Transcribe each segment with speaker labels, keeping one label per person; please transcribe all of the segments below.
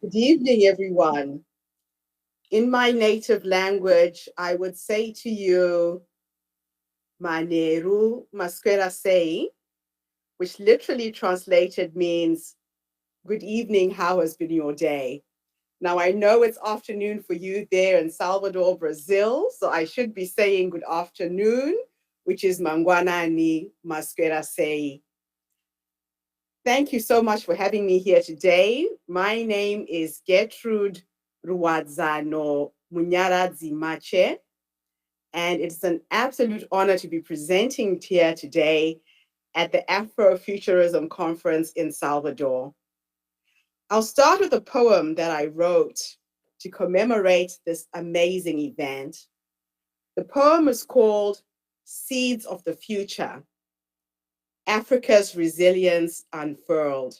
Speaker 1: Good evening, everyone. In my native language, I would say to you, Maneru Masquera Sei, which literally translated means, good evening, how has been your day? Now, I know it's afternoon for you there in Salvador, Brazil, so I should be saying good afternoon, which is Mangwanani Masquera Sei. Thank you so much for having me here today. My name is Getrude Ruwadzano Munyaradzi Matshe, and it's an absolute honor to be presenting here today at the Afrofuturism Conference in Salvador. I'll start with a poem that I wrote to commemorate this amazing event. The poem is called Seeds of the Future, Africa's Resilience Unfurled.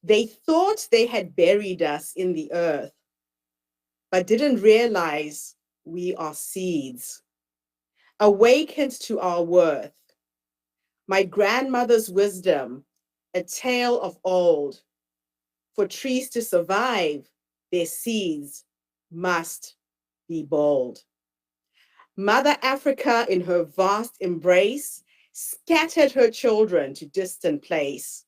Speaker 1: They thought they had buried us in the earth, but didn't realize we are seeds, awakened to our worth. My grandmother's wisdom, a tale of old. For trees to survive, their seeds must be bold. Mother Africa, in her vast embrace, scattered her children to distant place.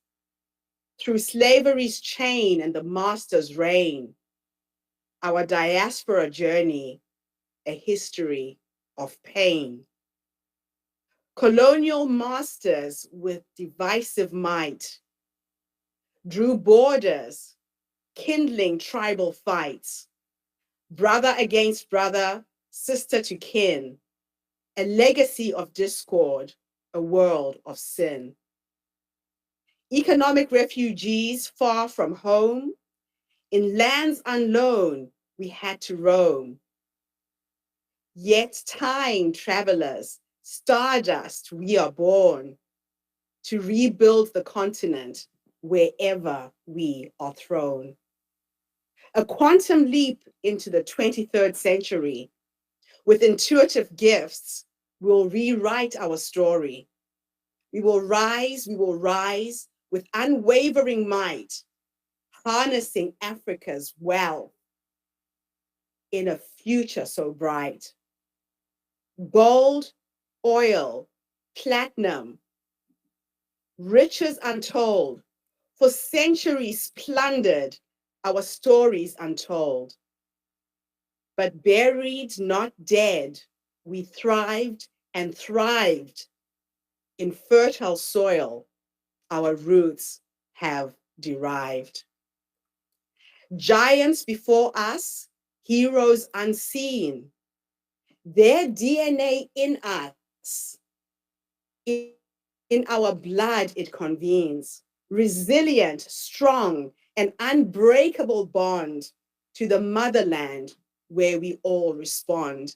Speaker 1: Through slavery's chain and the master's reign, our diaspora journey, a history of pain. Colonial masters with divisive might drew borders, kindling tribal fights, brother against brother, sister to kin, a legacy of discord, a world of sin. Economic refugees far from home, in lands unknown, we had to roam. Yet time travelers, stardust, we are born to rebuild the continent wherever we are thrown. A quantum leap into the 23rd century. With intuitive gifts, we'll rewrite our story. We will rise with unwavering might, harnessing Africa's wealth in a future so bright. Gold, oil, platinum, riches untold, for centuries plundered, our stories untold. But buried, not dead, we thrived and thrived. In fertile soil, our roots have derived. Giants before us, heroes unseen, their DNA in us, in our blood it convenes, resilient, strong, an unbreakable bond to the motherland where we all respond.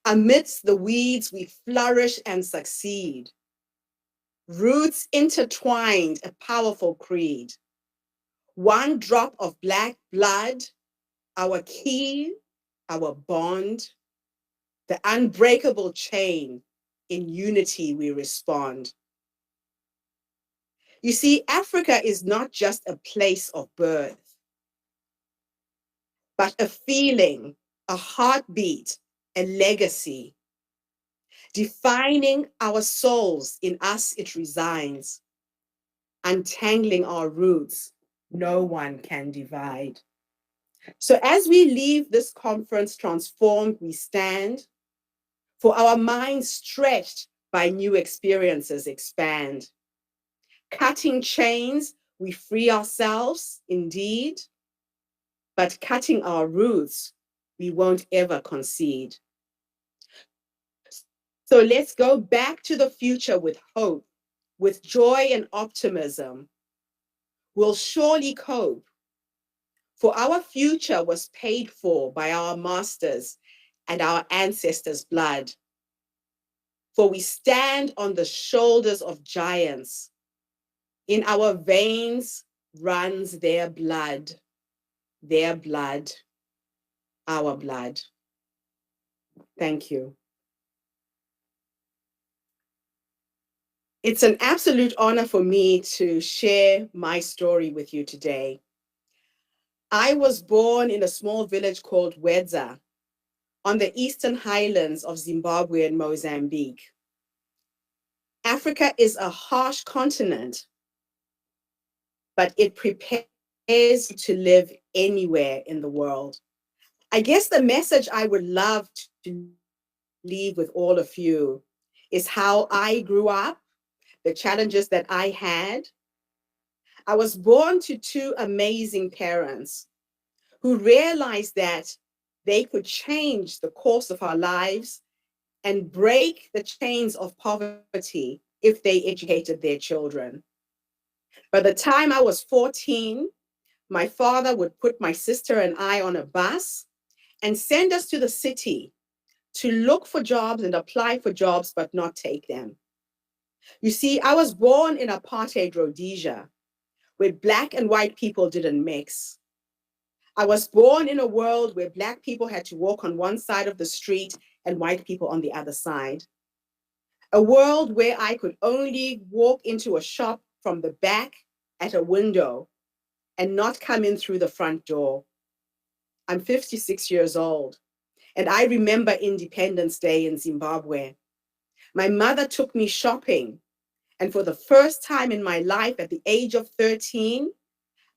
Speaker 1: Amidst the weeds, we flourish and succeed. Roots intertwined, a powerful creed. One drop of Black blood, our key, our bond, the unbreakable chain. In unity, we respond. You see, Africa is not just a place of birth, but a feeling, a heartbeat, a legacy. Defining our souls, in us it resides. Untangling our roots, no one can divide. So as we leave this conference transformed, we stand, for our minds stretched by new experiences expand. Cutting chains, we free ourselves, indeed, but cutting our roots, we won't ever concede. So let's go back to the future with hope, with joy and optimism. We'll surely cope, for our future was paid for by our masters and our ancestors' blood. For we stand on the shoulders of giants. In our veins runs their blood, our blood. Thank you. It's an absolute honor for me to share my story with you today. I was born in a small village called Wedza on the eastern highlands of Zimbabwe and Mozambique. Africa is a harsh continent, but it prepares you to live anywhere in the world. I guess the message I would love to leave with all of you is how I grew up, the challenges that I had. I was born to two amazing parents who realized that they could change the course of our lives and break the chains of poverty if they educated their children. By the time I was 14, my father would put my sister and I on a bus and send us to the city to look for jobs and apply for jobs, but not take them. You see, I was born in apartheid Rhodesia, where Black and white people didn't mix. I was born in a world where Black people had to walk on one side of the street and white people on the other side. A world where I could only walk into a shop from the back at a window and not come in through the front door. I'm 56 years old, and I remember Independence Day in Zimbabwe. My mother took me shopping, and for the first time in my life, at the age of 13,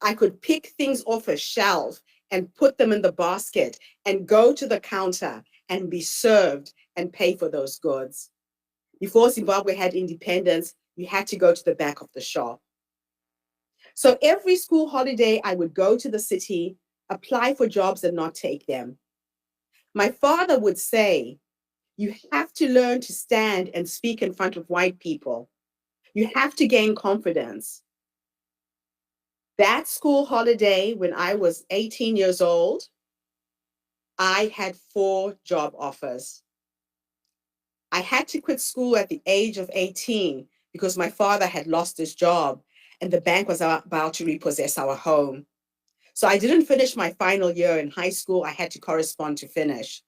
Speaker 1: I could pick things off a shelf and put them in the basket and go to the counter and be served and pay for those goods. Before Zimbabwe had independence, you had to go to the back of the shop. So every school holiday, I would go to the city, apply for jobs and not take them. My father would say, you have to learn to stand and speak in front of white people. You have to gain confidence. That school holiday, when I was 18 years old, I had 4 job offers. I had to quit school at the age of 18 because my father had lost his job and the bank was about to repossess our home. So I didn't finish my final year in high school. I had to correspond to finish.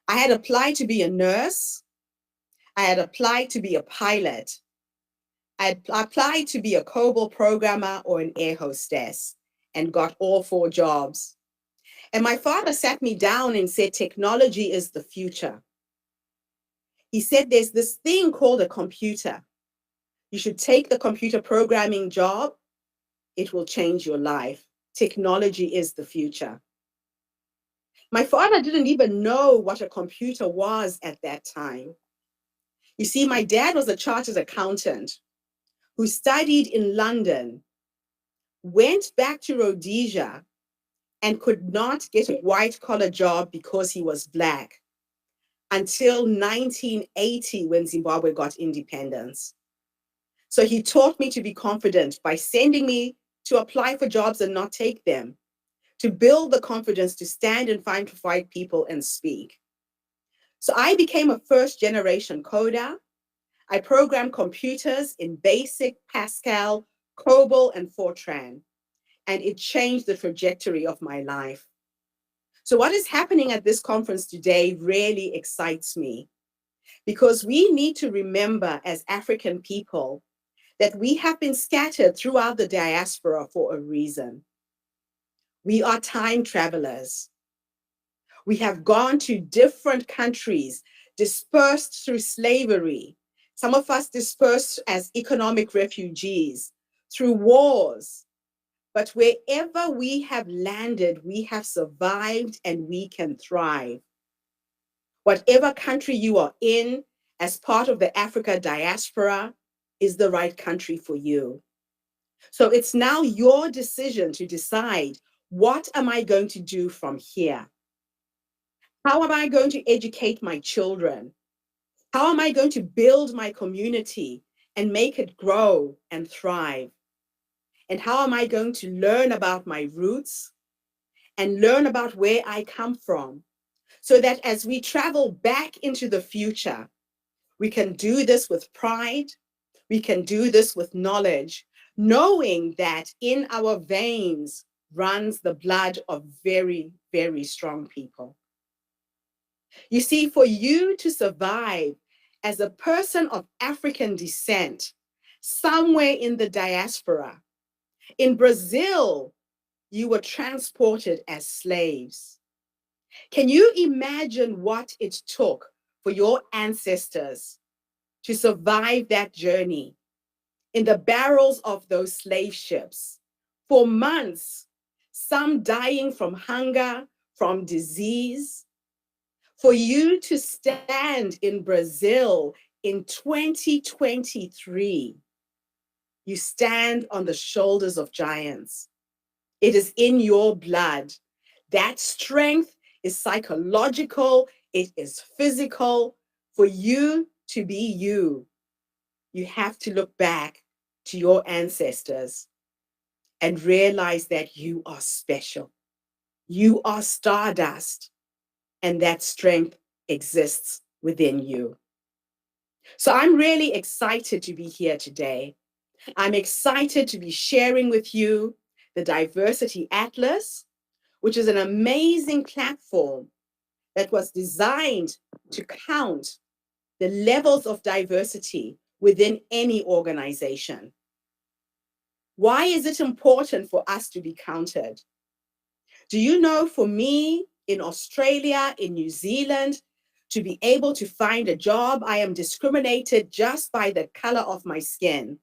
Speaker 1: I had applied to be a nurse. I had applied to be a pilot. I had applied to be a COBOL programmer or an air hostess and got all 4 jobs. And my father sat me down and said, technology is the future. He said, there's this thing called a computer. You should take the computer programming job. It will change your life. Technology is the future. My father didn't even know what a computer was at that time. You see, my dad was a chartered accountant who studied in London, went back to Rhodesia, and could not get a white-collar job because he was Black until 1980 when Zimbabwe got independence. So he taught me to be confident by sending me to apply for jobs and not take them, to build the confidence to stand in front of white people and speak. So I became a first-generation coder. I programmed computers in BASIC, Pascal, COBOL, and Fortran, and it changed the trajectory of my life. So what is happening at this conference today really excites me because we need to remember as African people that we have been scattered throughout the diaspora for a reason. We are time travelers. We have gone to different countries, dispersed through slavery. Some of us dispersed as economic refugees, through wars. But wherever we have landed, we have survived and we can thrive. Whatever country you are in, as part of the Africa diaspora, is the right country for you. So it's now your decision to decide, what am I going to do from here? How am I going to educate my children? How am I going to build my community and make it grow and thrive? And how am I going to learn about my roots and learn about where I come from, so that as we travel back into the future, we can do this with pride, we can do this with knowledge, knowing that in our veins runs the blood of very, very strong people. You see, for you to survive as a person of African descent, somewhere in the diaspora. In Brazil, you were transported as slaves. Can you imagine what it took for your ancestors to survive that journey in the barrels of those slave ships for months, some dying from hunger, from disease? For you to stand in Brazil in 2023, you stand on the shoulders of giants. It is in your blood. That strength is psychological, it is physical. For you to be you, you have to look back to your ancestors and realize that you are special. You are stardust, and that strength exists within you. So I'm really excited to be here today. I'm excited to be sharing with you the Diversity Atlas, which is an amazing platform that was designed to count the levels of diversity within any organization. Why is it important for us to be counted? Do you know, for me, in Australia, in New Zealand, to be able to find a job, I am discriminated just by the color of my skin.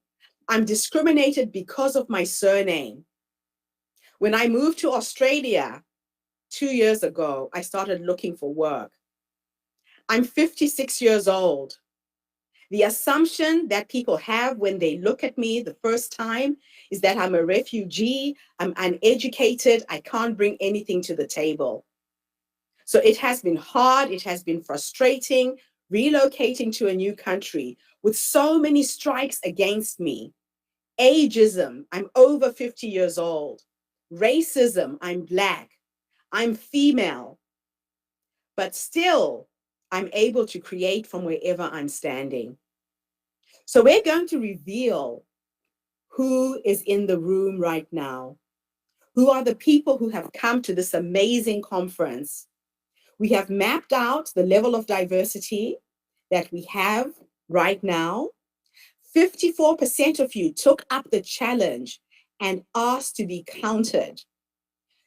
Speaker 1: I'm discriminated because of my surname. When I moved to Australia 2 years ago, I started looking for work. I'm 56 years old. The assumption that people have when they look at me the first time is that I'm a refugee, I'm uneducated, I can't bring anything to the table. So it has been hard, it has been frustrating, relocating to a new country with so many strikes against me. Ageism, I'm over 50 years old. Racism, I'm Black. I'm female. But still, I'm able to create from wherever I'm standing. So we're going to reveal who is in the room right now. Who are the people who have come to this amazing conference? We have mapped out the level of diversity that we have right now. 54% of you took up the challenge and asked to be counted.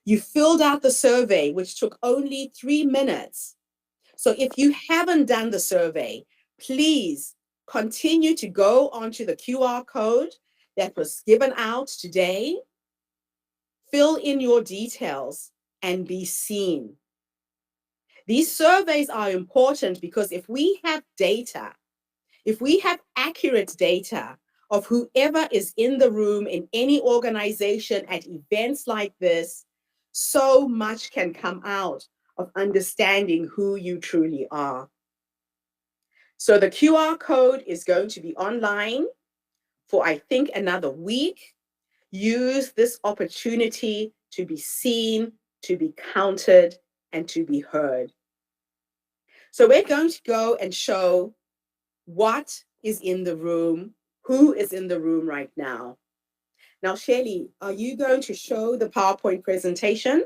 Speaker 1: You filled out the survey, which took only 3 minutes. So if you haven't done the survey, please continue to go onto the QR code that was given out today. Fill in your details and be seen. These surveys are important because if we have data, if we have accurate data of whoever is in the room in any organization at events like this, so much can come out of understanding who you truly are. So the QR code is going to be online for, I think, another week. Use this opportunity to be seen, to be counted, and to be heard. So we're going to go and show what is in the room, who is in the room right now. Now, Shelley, are you going to show the PowerPoint presentation?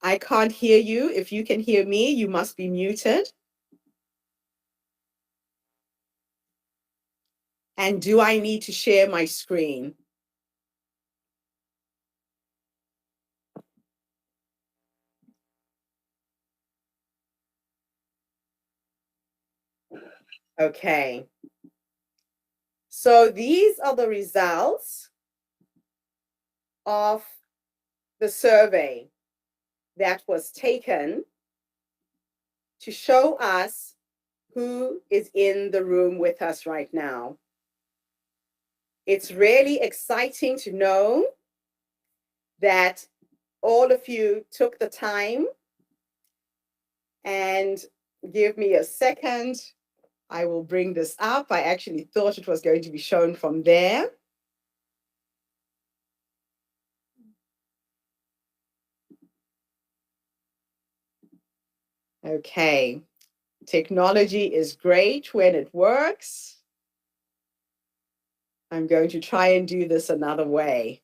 Speaker 1: I can't hear you. If you can hear me, you must be muted. And do I need to share my screen? Okay. So these are the results of the survey that was taken to show us who is in the room with us right now. It's really exciting to know that all of you took the time, and give me a second. I will bring this up. I actually thought it was going to be shown from there. Okay. Technology is great when it works. I'm going to try and do this another way.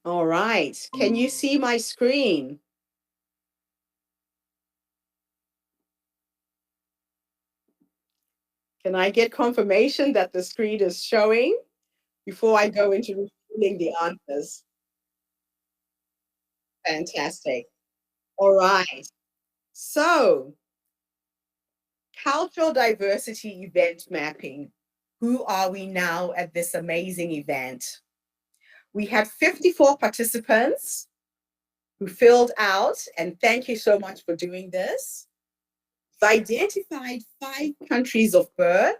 Speaker 1: All right. Can you see my screen? Can I get confirmation that the screen is showing before I go into revealing the answers? Fantastic. All right. So, cultural diversity event mapping. Who are we now at this amazing event? We had 54 participants who filled out, and thank you so much for doing this. Identified 5 countries of birth,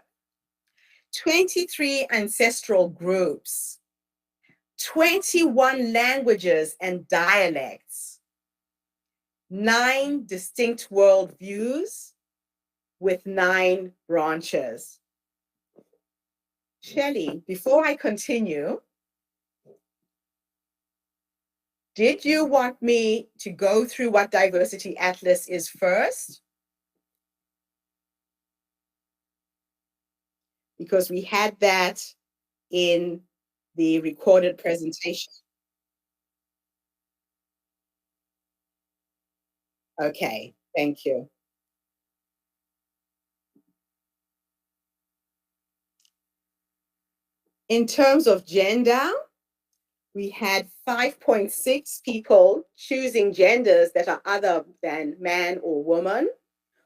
Speaker 1: 23 ancestral groups, 21 languages and dialects, 9 distinct worldviews with 9 branches. Shelley, before I continue, did you want me to go through what Diversity Atlas is first? Because we had that in the recorded presentation. Okay, thank you. In terms of gender, we had 5.6 people choosing genders that are other than man or woman,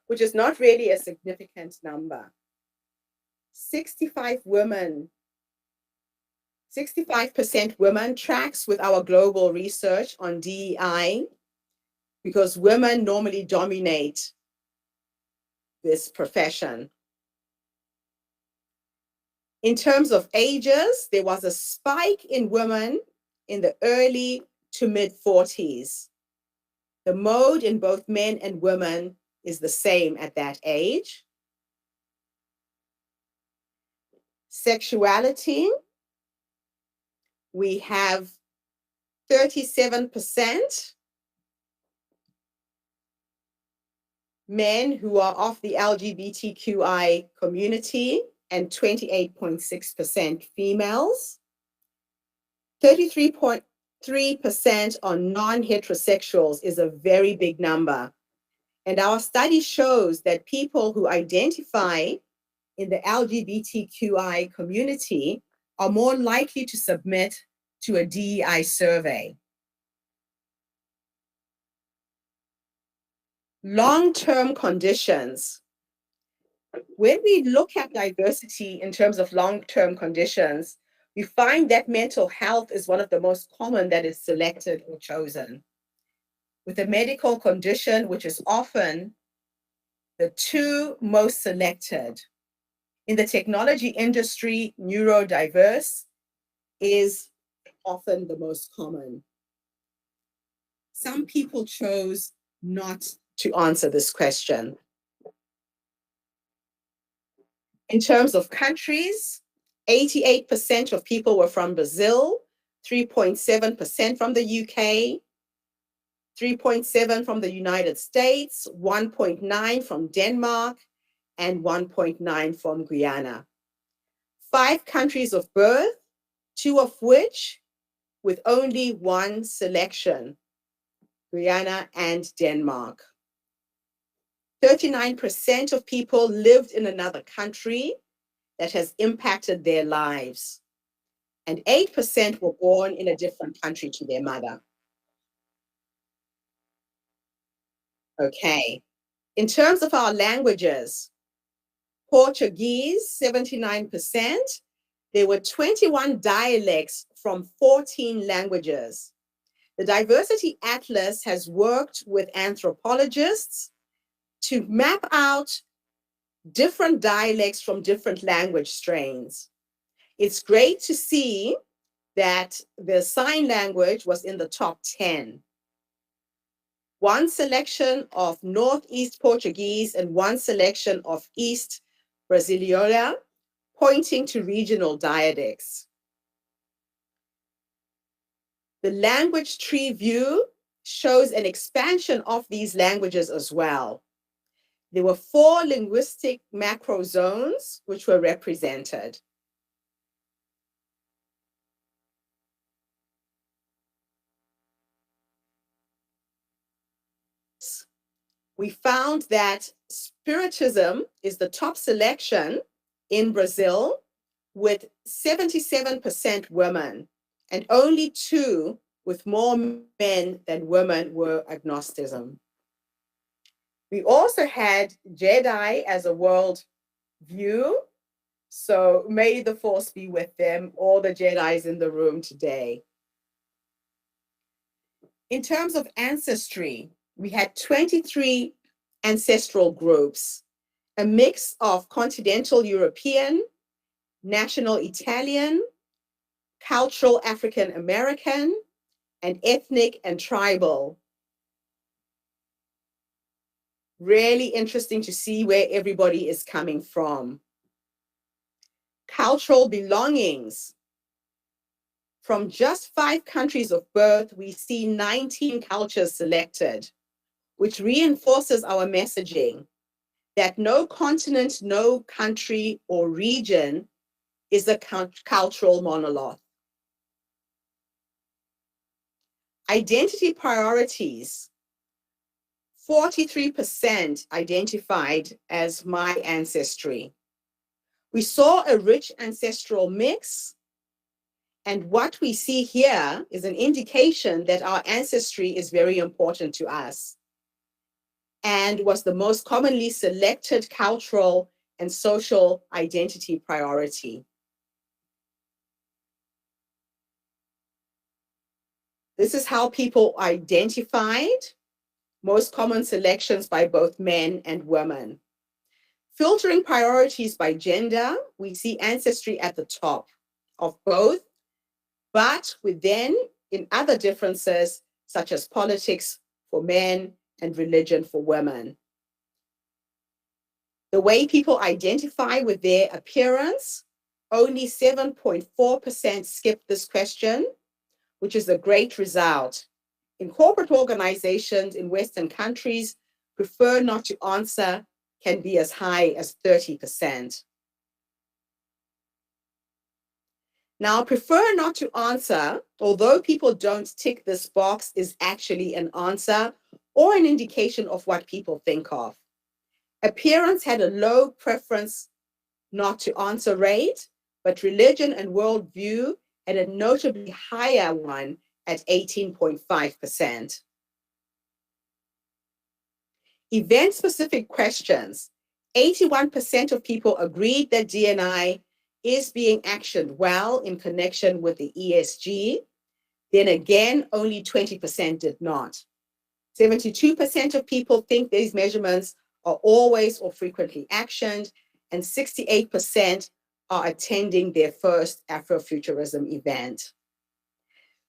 Speaker 1: which is not really a significant number. 65 women, 65% women tracks with our global research on DEI because women normally dominate this profession. In terms of ages, there was a spike in women in the early to mid 40s. The mode in both men and women is the same at that age. Sexuality, we have 37% men who are of the LGBTQI community and 28.6% females. 33.3% on non-heterosexuals is a very big number. And our study shows that people who identify in the LGBTQI community are more likely to submit to a DEI survey. Long-term conditions. When we look at diversity in terms of long-term conditions, we find that mental health is one of the most common that is selected or chosen. With a medical condition, which is often the 2 most selected. In the technology industry, neurodiverse is often the most common. Some people chose not to answer this question. In terms of countries, 88% of people were from Brazil, 3.7% from the UK, 3.7 from the United States, 1.9 from Denmark, and 1.9 from Guyana. 5 countries of birth, 2 of which with only 1 selection, Guyana and Denmark. 39% of people lived in another country that has impacted their lives, and 8% were born in a different country to their mother. Okay, in terms of our languages, Portuguese, 79%. There were 21 dialects from 14 languages. The Diversity Atlas has worked with anthropologists to map out different dialects from different language strains. It's great to see that the sign language was in the top 10. 1 selection of Northeast Portuguese and 1 selection of East Brasileira, pointing to regional dialects. The language tree view shows an expansion of these languages as well. There were 4 linguistic macro zones which were represented. we found that Spiritism is the top selection in Brazil with 77% women, and only 2 with more men than women were agnosticism. We also had Jedi as a world view. So may the force be with them, all the Jedis in the room today. In terms of ancestry, we had 23 ancestral groups, a mix of continental European, national Italian, cultural African American, and ethnic and tribal. Really interesting to see where everybody is coming from. Cultural belongings. From just 5 countries of birth, we see 19 cultures selected, which reinforces our messaging that no continent, no country or region is a cultural monolith. Identity priorities. 43% identified as my ancestry. We saw a rich ancestral mix, and what we see here is an indication that our ancestry is very important to us and was the most commonly selected cultural and social identity priority. This is how people identified, most common selections by both men and women. Filtering priorities by gender, we see ancestry at the top of both, but within in other differences such as politics for men and religion for women. The way people identify with their appearance, only 7.4% skipped this question, which is a great result. In corporate organizations in Western countries, prefer not to answer can be as high as 30%. Now, prefer not to answer, although people don't tick this box, is actually an answer or an indication of what people think of. Appearance had a low preference not to answer rate, but religion and worldview had a notably higher one at 18.5%. Event-specific questions. 81% of people agreed that D&I is being actioned well in connection with the ESG. Then again, only 20% did not. 72% of people think these measurements are always or frequently actioned, and 68% are attending their first Afrofuturism event.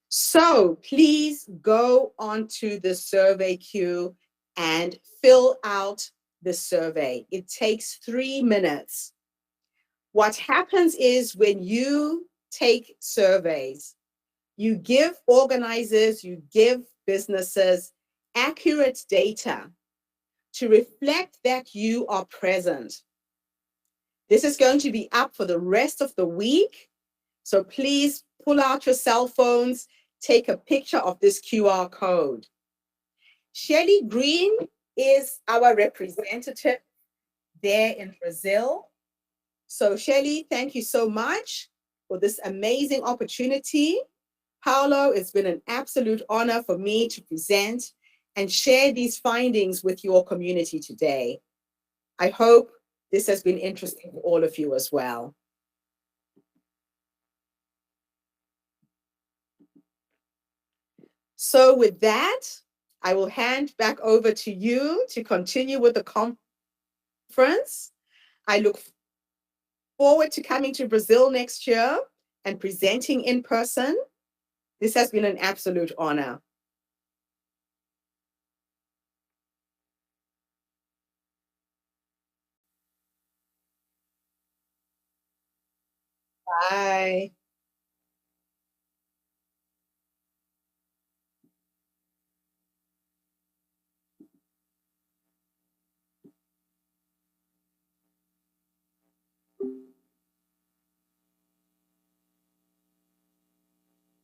Speaker 1: So please go onto the survey queue and fill out the survey. It takes 3 minutes. What happens is when you take surveys, you give organizers, you give businesses accurate data to reflect that you are present. This is going to be up for the rest of the week. So please pull out your cell phones, take a picture of this QR code. Shelley Green is our representative there in Brazil. So Shelley, thank you so much for this amazing opportunity. Paulo, it's been an absolute honor for me to present and share these findings with your community today. I hope this has been interesting for all of you as well. So with that, I will hand back over to you to continue with the conference. I look forward to coming to Brazil next year and presenting in person. This has been an absolute honor. Bye.